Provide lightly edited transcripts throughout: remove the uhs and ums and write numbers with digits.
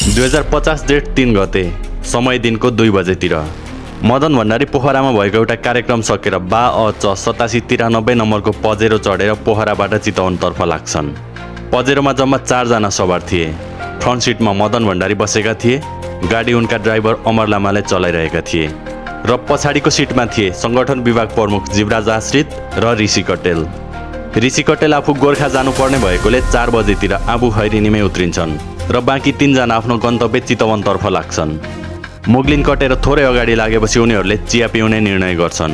2050 जेठ 3 गते समय दिनको 2 बजेतिर मदन भण्डारी पोखरामा भएको एउटा कार्यक्रम सकेर बा अ 8793 नम्बरको पजेरो चढेर पोखराबाट चितवनतर्फ लाग्छन्। पजेरोमा जम्मा 4 जना सवार थिए। फ्रन्ट सिटमा मदन भण्डारी बसेका थिए। गाडी उनका ड्राइभर अमर लामाले चलाइरहेका थिए र पछाडिको सिटमा थिए संगठन विभाग प्रमुख जीवराज आश्रित र ऋषि कटेल। ऋषि कटेल आफू गोर्खा जानुपर्ने भएकोले 4 बजेतिर आबु खैरिनीमै उत्रिन्छन् र बाँकी 3 जना आफ्नो गन्तव्य चितवनतर्फ लाग्छन्। मुगलिन कटेर थोरै अगाडि लागेपछि उनीहरूले चिया पिउने निर्णय गर्छन्।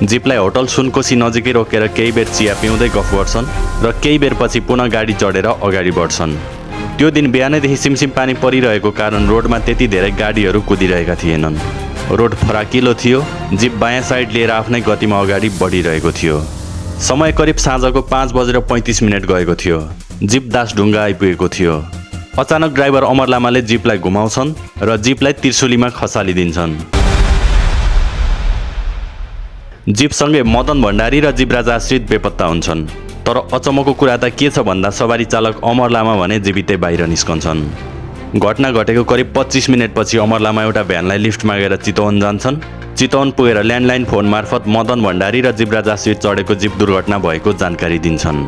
जिपलाई होटल सुनकोशी नजिकै रोकेर केही बेर चिया पिउँदै गफ गर्छन् र केही बेरपछि पुनः गाडी चढेर अगाडि बढ्छन्। त्यो दिन बिहानैदेखि सिमसिम पानी परिरहेको कारण रोडमा त्यति धेरै गाडीहरू कुदिरहेका थिएनन्। रोड फराकिलो थियो। जिप बायाँ साइड लिएर आफ्नै गतिमा अगाडि बढिरहेको थियो। समय करिब साँझको 5:35 गएको थियो। जिप दासढुङ्गा आइपुगेको थियो। अचानक ड्राइभर अमर लामाले जिपलाई घुमाउँछन् र जिपलाई त्रिशुलीमा खसालिदिन्छन्। जिपसँगै मदन भण्डारी र जीवराज आश्रित बेपत्ता हुन्छन्। तर अचम्मको कुरा त के छ भन्दा सवारी चालक अमर लामा भने जीवितै बाहिर निस्कन्छन्। घटना घटेको करिब 25 मिनटपछि अमर लामा एउटा भ्यानलाई लिफ्ट मागेर चितवन जान्छन्। चितवन पुगेर ल्यान्डलाइन फोन मार्फत मदन भण्डारी र जीवराज आश्रित चढेको जिप दुर्घटना भएको जानकारी दिन्छन्।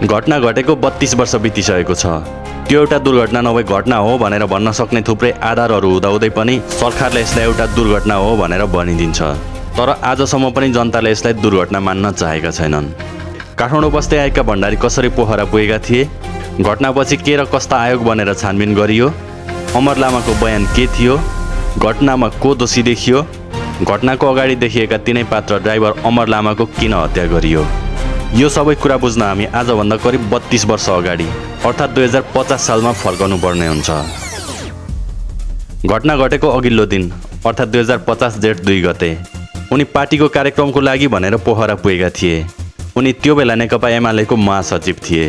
घटना घटेको 32 वर्ष बितिसकेको छ। त्यो एउटा दुर्घटना नभए घटना हो भनेर भन्न सक्ने थुप्रै आधारहरू हुँदाहुँदै पनि सरकारले यसलाई एउटा दुर्घटना हो भनेर भनिदिन्छ। तर आजसम्म पनि जनताले यसलाई दुर्घटना मान्न चाहेका छैनन्। काठमाडौँ बस्दै आएका भण्डारी कसरी पोखरा पुगेका थिए? घटनापछि के र कस्ता आयोग बनेर छानबिन गरियो? अमर लामाको बयान के थियो? घटनामा को दोषी देखियो? घटनाको अगाडि देखिएका तिनै पात्र ड्राइभर अमर लामाको किन हत्या गरियो? यो सबै कुरा बुझ्न हामी आजभन्दा करिब 32 वर्ष अगाडि अर्थात् 2050 सालमा फर्कनु पर्ने हुन्छ। घटना घटेको अघिल्लो दिन अर्थात् 2050 जेठ 2 गते उनी पार्टीको कार्यक्रमको लागि भनेर पोखरा पुगेका थिए। उनी त्यो बेला नेकपा एमालेको महासचिव थिए।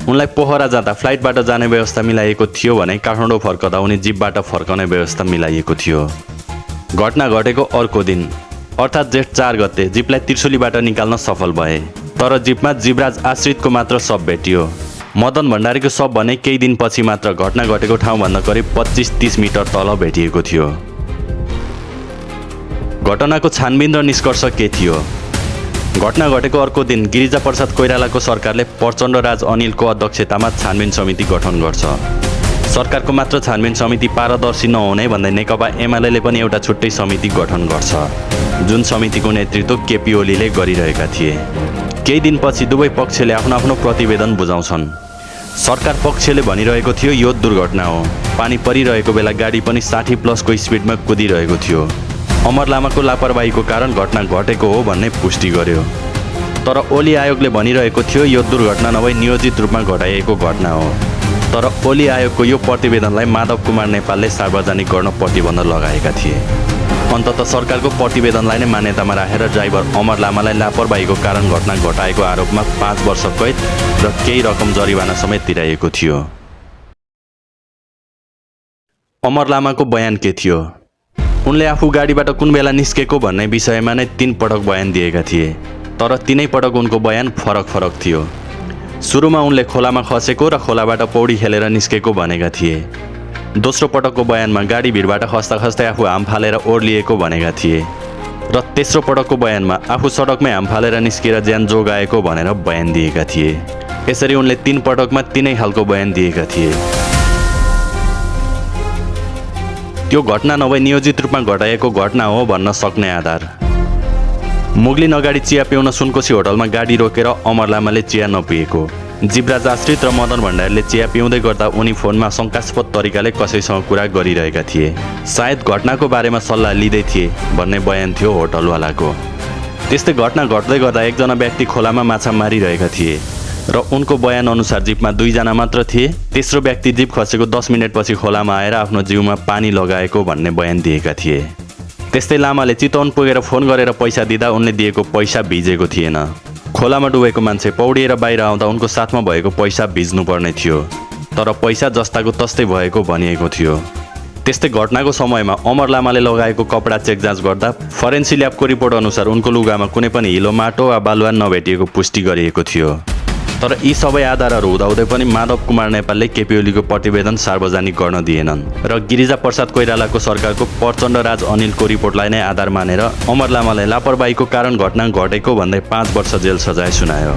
उनलाई पोखरा जाँदा फ्लाइटबाट जाने व्यवस्था मिलाइएको थियो भने काठमाडौँ फर्कदा उनी जिपबाट फर्कने व्यवस्था मिलाइएको थियो। घटना घटेको अर्को दिन अर्थात् जेठ 4 गते जिपलाई त्रिशुलीबाट निकाल्न सफल भए। तर जिपमा जीवराज आश्रितको मात्र शव भेटियो। मदन भण्डारीको शव भने केही दिनपछि मात्र घटना घटेको ठाउँभन्दा करिब 25-30 मिटर तल भेटिएको थियो। घटनाको छानबिन र निष्कर्ष के थियो? घटना घटेको अर्को दिन गिरिजाप्रसाद कोइरालाको सरकारले प्रचण्ड राज अनिलको अध्यक्षतामा छानबिन समिति गठन गर्छ। सरकारको मात्र छानबिन समिति पारदर्शी नहुने भन्दै नेकपा एमाले पनि एउटा छुट्टै समिति गठन गर्छ, जुन समितिको नेतृत्व केपी ओलीले गरिरहेका थिए। केही दिनपछि दुवै पक्षले आफ्नो आफ्नो प्रतिवेदन बुझाउँछन्। सरकार पक्षले भनिरहेको थियो यो दुर्घटना हो। पानी परिरहेको बेला गाडी पनि 60+ को स्पिडमा कुदिरहेको थियो। अमर लामाको लापरवाहीको कारण घटना घटेको हो भन्ने पुष्टि गर्यो। तर ओली आयोगले भनिरहेको थियो यो दुर्घटना नभई नियोजित रूपमा घटाइएको घटना हो। तर ओली आयोगको यो प्रतिवेदनलाई माधव कुमार नेपालले सार्वजनिक गर्न प्रतिबन्ध लगाएका थिए। अन्ततः सरकारको प्रतिवेदनलाई नै मान्यतामा राखेर ड्राइभर अमर लामालाई लापरवाहीको कारण घटना घटाएको आरोपमा 5 वर्ष कैद र केही रकम जरिवाना समेत तिराइएको थियो। अमर लामाको बयान के थियो? उनले आफू गाडीबाट कुन बेला निस्केको भन्ने विषयमा नै 3 पटक बयान दिएका थिए। तर 3नै पटक उनको बयान फरक थियो। सुरुमा उनले खोलामा खसेको र खोलाबाट पौडी खेलेर निस्केको भनेका थिए। दोस्रो पटकको बयानमा गाडी भिडबाट खस्दा खस्दै आफू हाम फालेर ओर्लिएको भनेका थिए। र तेस्रो पटकको बयानमा आफू सडकमै हाम फालेर निस्केर ज्यान जोगाएको भनेर बयान दिएका थिए। यसरी उनले 3 पटकमा 3नै खालको बयान दिएका थिए। त्यो घटना नभई नियोजित रूपमा घटाइएको घटना हो भन्न सक्ने आधार। मुगलिन अगाडि चिया पिउन सुनकोशी होटलमा गाडी रोकेर अमर लामाले चिया नपिएको। जीवराज आश्रित र मदन भण्डारीले चिया पिउँदै गर्दा उनी फोनमा शङ्कास्पद तरिकाले कसैसँग कुरा गरिरहेका थिए। सायद घटनाको बारेमा सल्लाह लिँदै थिए भन्ने बयान थियो होटलवालाको। त्यस्तै घटना घट्दै गर्दा एकजना व्यक्ति खोलामा माछा मारिरहेका थिए र उनको बयान अनुसार जिपमा 2 जना मात्र थिए। तेस्रो व्यक्ति जिप खसेको 10 मिनेटपछि खोलामा आएर आफ्नो जिउमा पानी लगाएको भन्ने बयान दिएका थिए। त्यस्तै लामाले चितवन पुगेर फोन गरेर पैसा दिँदा उनले दिएको पैसा भिजेको थिएन। खोलामा डुबेको मान्छे पौडिएर बाहिर आउँदा उनको साथमा भएको पैसा भिज्नुपर्ने थियो, तर पैसा जस्ताको तस्तै भएको भनिएको थियो। त्यस्तै घटनाको समयमा अमर लामाले लगाएको कपडा चेक जाँच गर्दा फरेन्सिक ल्याबको रिपोर्ट अनुसार उनको लुगामा कुनै पनि हिलो, माटो वा बालुवा नभेटिएको पुष्टि गरिएको थियो। तर यी सबै आधारहरू हुँदाहुँदै पनि माधव कुमार नेपालले केपी ओलीको प्रतिवेदन सार्वजनिक गर्न दिएनन् र गिरिजा प्रसाद कोइरालाको सरकारको प्रचण्ड राज अनिलको रिपोर्टलाई नै आधार मानेर अमर लामालाई लापरवाहीको कारण घटना घटेको भन्दै 5 वर्ष जेल सजाय सुनायो।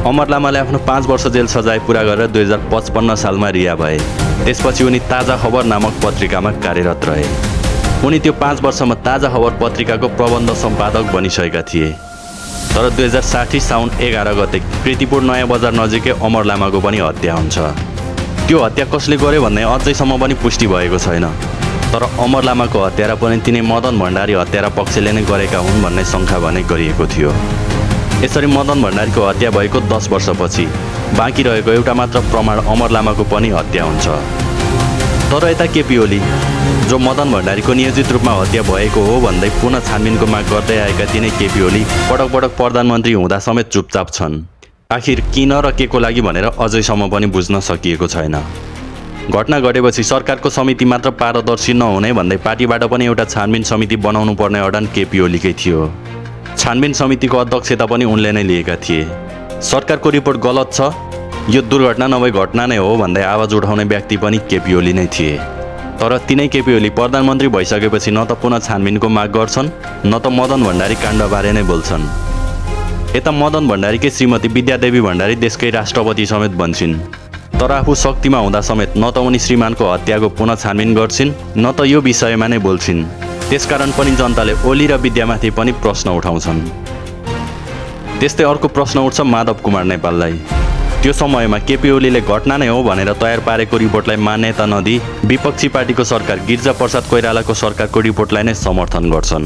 अमर लामाले आफ्नो 5 वर्ष जेल सजाय पुरा गरेर 2055 सालमा रिहा भए। त्यसपछि उनी ताजा खबर नामक पत्रिकामा कार्यरत रहे। उनी त्यो 5 वर्षमा ताजा खबर पत्रिकाको प्रबन्ध सम्पादक बनिसकेका थिए। तर 2060 साउन 11 गते कृतिपुर नयाँ बजार नजिकै अमर लामाको पनि हत्या हुन्छ। त्यो हत्या कसले गर्यो भन्ने अझैसम्म पनि पुष्टि भएको छैन। तर अमर लामाको हत्यारा पनि तिनै मदन भण्डारी हत्यारा पक्षले नै गरेका हुन् भन्ने शङ्का भने गरिएको थियो। यसरी मदन भण्डारीको हत्या भएको 10 वर्षपछि बाँकी रहेको एउटा मात्र प्रमाण अमर लामाको पनि हत्या हुन्छ। तर यता केपी ओली जो मदन भण्डारीको नियोजित रूपमा हत्या भएको हो भन्दै पुनः छानबिनको माग गर्दै आएका तिनै केपी ओली पटक पटक प्रधानमन्त्री हुँदा समेत चुपचाप छन्। आखिर किन र के को लागि भनेर अझैसम्म पनि बुझ्न सकिएको छैन। घटना घटेपछि सरकारको समिति मात्र पारदर्शी नहुने भन्दै पार्टीबाट पनि एउटा छानबिन समिति बनाउनु पर्ने अडान केपी ओलीकै थियो। छानबिन समितिको अध्यक्षता पनि उनले नै लिएका थिए। सरकारको रिपोर्ट गलत छ, यो दुर्घटना नभए घटना नै हो भन्दै आवाज उठाउने व्यक्ति पनि केपी ओली नै थिए। तर तिनै केपी ओली प्रधानमन्त्री भइसकेपछि न त पुनः छानबिनको माग गर्छन् न त मदन भण्डारी काण्डबारे नै बोल्छन्। यता मदन भण्डारीकै श्रीमती विद्यादेवी भण्डारी देशकै राष्ट्रपति समेत बन्छिन्। तर आफू शक्तिमा हुँदा समेत न त उनी श्रीमानको हत्याको पुनः छानबिन गर्छिन् न त यो विषयमा नै बोल्छिन्। त्यसकारण पनि जनताले ओली र विद्यामाथि पनि प्रश्न उठाउँछन्। त्यस्तै अर्को प्रश्न उठ्छ माधव कुमार नेपाललाई। त्यो समयमा केपी ओलीले घटना नै हो भनेर तयार पारेको रिपोर्टलाई मान्यता नदिई विपक्षी पार्टीको सरकार गिरिजा प्रसाद कोइरालाको सरकारको रिपोर्टलाई नै समर्थन गर्छन्।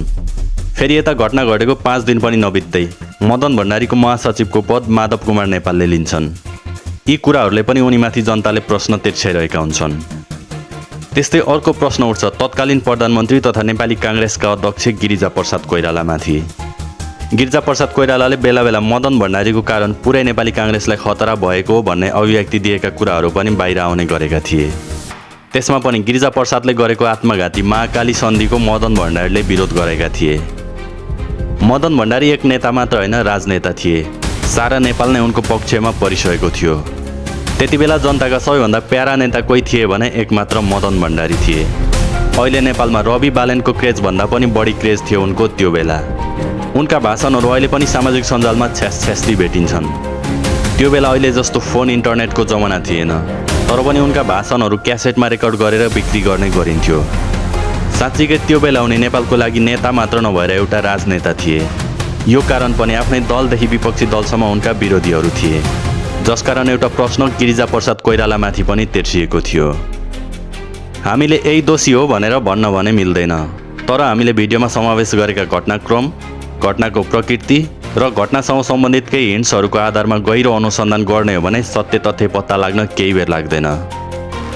फेरि यता घटना घटेको 5 दिन पनि नबित्दै मदन भण्डारीको महासचिवको पद माधव कुमार नेपालले लिन्छन्। यी कुराहरूले पनि उनीमाथि जनताले प्रश्न तिर्छाइरहेका हुन्छन्। त्यस्तै अर्को प्रश्न उठ्छ तत्कालीन प्रधानमन्त्री तथा नेपाली काङ्ग्रेसका अध्यक्ष गिरिजा प्रसाद कोइरालामाथि। गिरिजा प्रसाद कोइरालाले बेला बेला मदन भण्डारीको कारण पुरै नेपाली काङ्ग्रेसलाई खतरा भएको हो भन्ने अभिव्यक्ति दिएका कुराहरू पनि बाहिर आउने गरेका थिए। त्यसमा पनि गिरिजा प्रसादले गरेको आत्मघाती महाकाली सन्धिको मदन भण्डारीले विरोध गरेका थिए। मदन भण्डारी एक नेता मात्र होइन, राजनेता थिए। सारा नेपाल नै उनको पक्षमा परिसकेको थियो। त्यति बेला जनताका सबैभन्दा प्यारा नेता कोही थिए भने एकमात्र मदन भण्डारी थिए। अहिले नेपालमा रवि बालेनको क्रेजभन्दा पनि बढी क्रेज थियो उनको त्यो बेला। उनका भाषणहरू अहिले पनि सामाजिक सञ्जालमा छ्यासछ्यास्ती भेटिन्छन्। त्यो बेला अहिले जस्तो फोन इन्टरनेटको जमाना थिएन, तर पनि उनका भाषणहरू क्यासेटमा रेकर्ड गरेर बिक्री गर्ने गरिन्थ्यो। साँच्चीकै त्यो बेला उनी नेपालको लागि नेता मात्र नभएर एउटा राजनेता थिए। यो कारण पनि आफ्नै दलदेखि विपक्षी दलसम्म उनका विरोधीहरू थिए, जसकारण एउटा प्रश्न गिरिजा प्रसाद कोइरालामाथि पनि तेर्सिएको थियो। हामीले यही दोषी हो भनेर भन्न भने मिल्दैन, तर हामीले भिडियोमा समावेश गरेका घटनाक्रम, घटनाको प्रकृति र घटनासँग सम्बन्धित केही हिन्ट्सहरूको आधारमा गहिरो अनुसन्धान गर्ने हो भने सत्य तथ्य पत्ता लाग्न केही बेर लाग्दैन।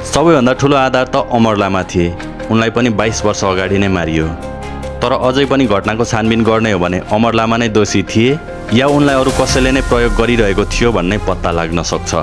सबैभन्दा ठुलो आधार त अमर लामा थिए। उनलाई पनि 22 वर्ष अगाडि नै मारियो। तर अझै पनि घटनाको छानबिन गर्ने हो भने अमर लामा नै दोषी थिए या उनलाई अरू कसैले नै प्रयोग गरिरहेको थियो भन्ने पत्ता लाग्न सक्छ।